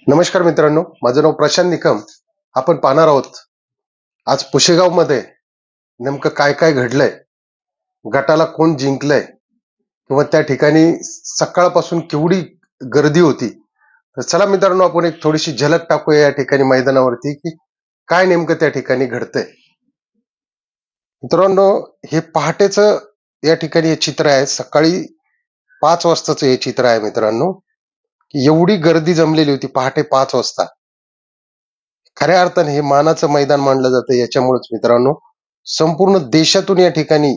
नमस्कार मित्रांनो, माझं नाव प्रशांत निकम. आपण पाहणार आहोत आज पुशेगाव मध्ये नेमकं काय काय घडलंय, गटाला कोण जिंकलंय किंवा त्या ठिकाणी सकाळपासून केवढी गर्दी होती. तर चला मित्रांनो, आपण एक थोडीशी झलक टाकूया या ठिकाणी मैदानावरती की काय नेमकं त्या ठिकाणी घडतंय. मित्रांनो, हे पहाटेचं या ठिकाणी हे चित्र आहे. सकाळी 5 वाजताचं हे चित्र आहे मित्रांनो. की एवढी गर्दी जमलेली होती पहाटे 5 वाजता. खऱ्या अर्थाने हे मानाचं मैदान मानलं जातं. याच्यामुळेच मित्रांनो, संपूर्ण देशातून या ठिकाणी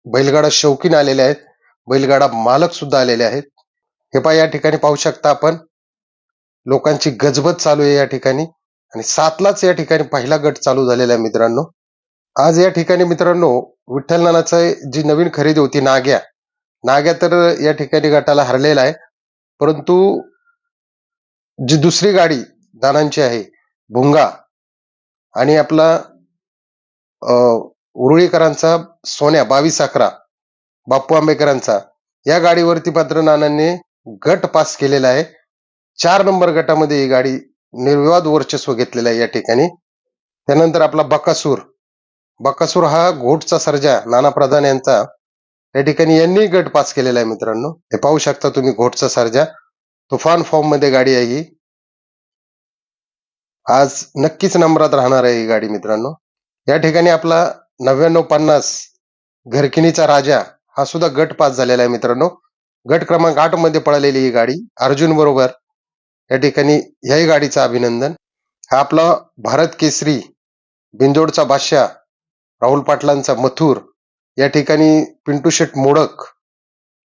बैलगाडा शौकीन आलेले आहेत, बैलगाडा मालक सुद्धा आलेले आहेत. हे पहा, या ठिकाणी पाहू शकता आपण, लोकांची गजबज चालू आहे या ठिकाणी. आणि 7लाच या ठिकाणी पहिला गट चालू झालेला आहे मित्रांनो. आज या ठिकाणी मित्रांनो, विठ्ठल नानाचं जी नवीन खरेदी होती नाग्या तर या ठिकाणी गटाला हरलेला आहे. परंतु जी दुसरी गाडी नानांची आहे, भुंगा, आणि आपला उरुळीकरांचा सोन्या 2211 बाप्पू आंबेकरांचा, या गाडीवरती मात्र नानांनी गट पास केलेला आहे. 4 नंबर गटामध्ये ही गाडी निर्विवाद वर्चस्व घेतलेला आहे या ठिकाणी. त्यानंतर आपला बकासूर हा घोटचा सर्जा नाना प्रधान यांचा या ठिकाणी यांनी गट पास केलेला आहे मित्रांनो. हे पाहू शकता तुम्ही, घोटचा सर्जा तुफान फॉर्म मध्ये गाडी आहे ही. आज नक्कीच नंबरात राहणार आहे ही गाडी मित्रांनो. या ठिकाणी आपला 9950 घरकिनीचा राजा हा सुद्धा गट पास झालेला आहे मित्रांनो. गट क्रमांक 8 मध्ये पळालेली ही गाडी अर्जुन बरोबर. या ठिकाणी ह्याही गाडीचं अभिनंदन. हा आपला भारत केसरी बिंजोडचा बादशाह राहुल पाटलांचा मथुर, या ठिकाणी पिंटू शेट मोडक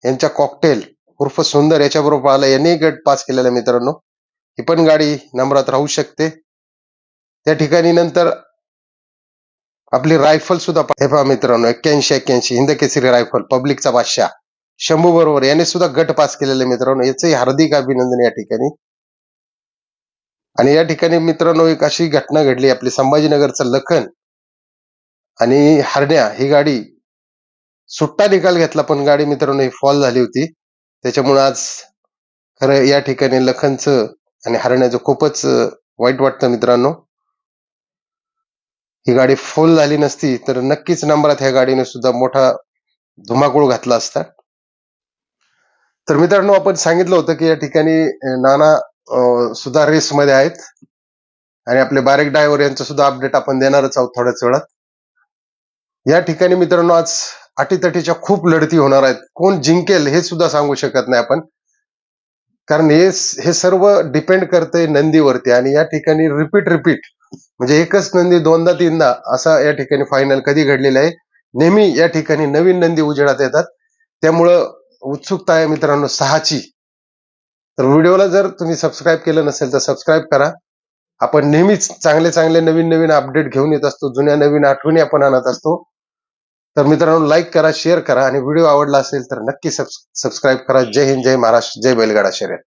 यांच्या कॉकटेल उर्फ सुंदर याच्याबरोबर पळाला, यांनी गट पास केलेला आहे मित्रांनो. ही पण गाडी नंबरात राहू शकते त्या ठिकाणी. नंतर आपली रायफल सुद्धा हे पहा मित्रांनो, 81 हिंद केसरी रायफल पब्लिकचा बादशाह शंभू बरोबर याने सुद्धा गट पास केलेले मित्रांनो. याचंही हार्दिक अभिनंदन या ठिकाणी. आणि या ठिकाणी मित्रांनो, एक अशी घटना घडली, आपली संभाजीनगरचं लखन आणि हरण्या ही गाडी सुट्टा निकाल घेतला, पण गाडी मित्रांनो ही फॉल झाली होती. त्याच्यामुळे आज खरं या ठिकाणी लखनचं आणि हरण्याचं खूपच वाईट वाटतं मित्रांनो. ही गाडी फुल झाली नसती तर नक्कीच नंबरात ह्या गाडीने सुद्धा मोठा धुमाकूळ घातला असता. तर मित्रांनो, आपण सांगितलं होतं की या ठिकाणी नाना सुद्धा रेस मध्ये आहेत आणि आपले बारेक ड्रायव्हर यांचं सुद्धा अपडेट आपण देणारच आहोत थोड्याच वेळात. या ठिकाणी मित्रांनो, आज अटीतटीच्या खूप लढती होणार आहेत. कोण जिंकेल हे सुद्धा सांगू शकत नाही आपण, कारण हे सर्व डिपेंड करतंय नंदीवरती. आणि या ठिकाणी रिपीट म्हणजे एकच नंदी दोनदा तीनदा असा या ठिकाणी फायनल कधी घडलेला आहे. नेहमी या ठिकाणी नवीन नंदी उजेडात येतात. त्यामुळं उत्सुकता आहे मित्रांनो 6ची. तर व्हिडिओला जर तुम्ही सबस्क्राईब केलं नसेल तर सबस्क्राईब करा. आपण नेहमीच चांगले नवीन अपडेट घेऊन येत असतो, जुन्या नवीन आठवणी आपण आणत असतो. तर मित्रांनो, लाईक करा, शेअर करा आणि व्हिडिओ आवडला असेल तर नक्की सबस्क्राईब करा. जय हिंद, जय महाराष्ट्र, जय बैलगाडा शर्यत.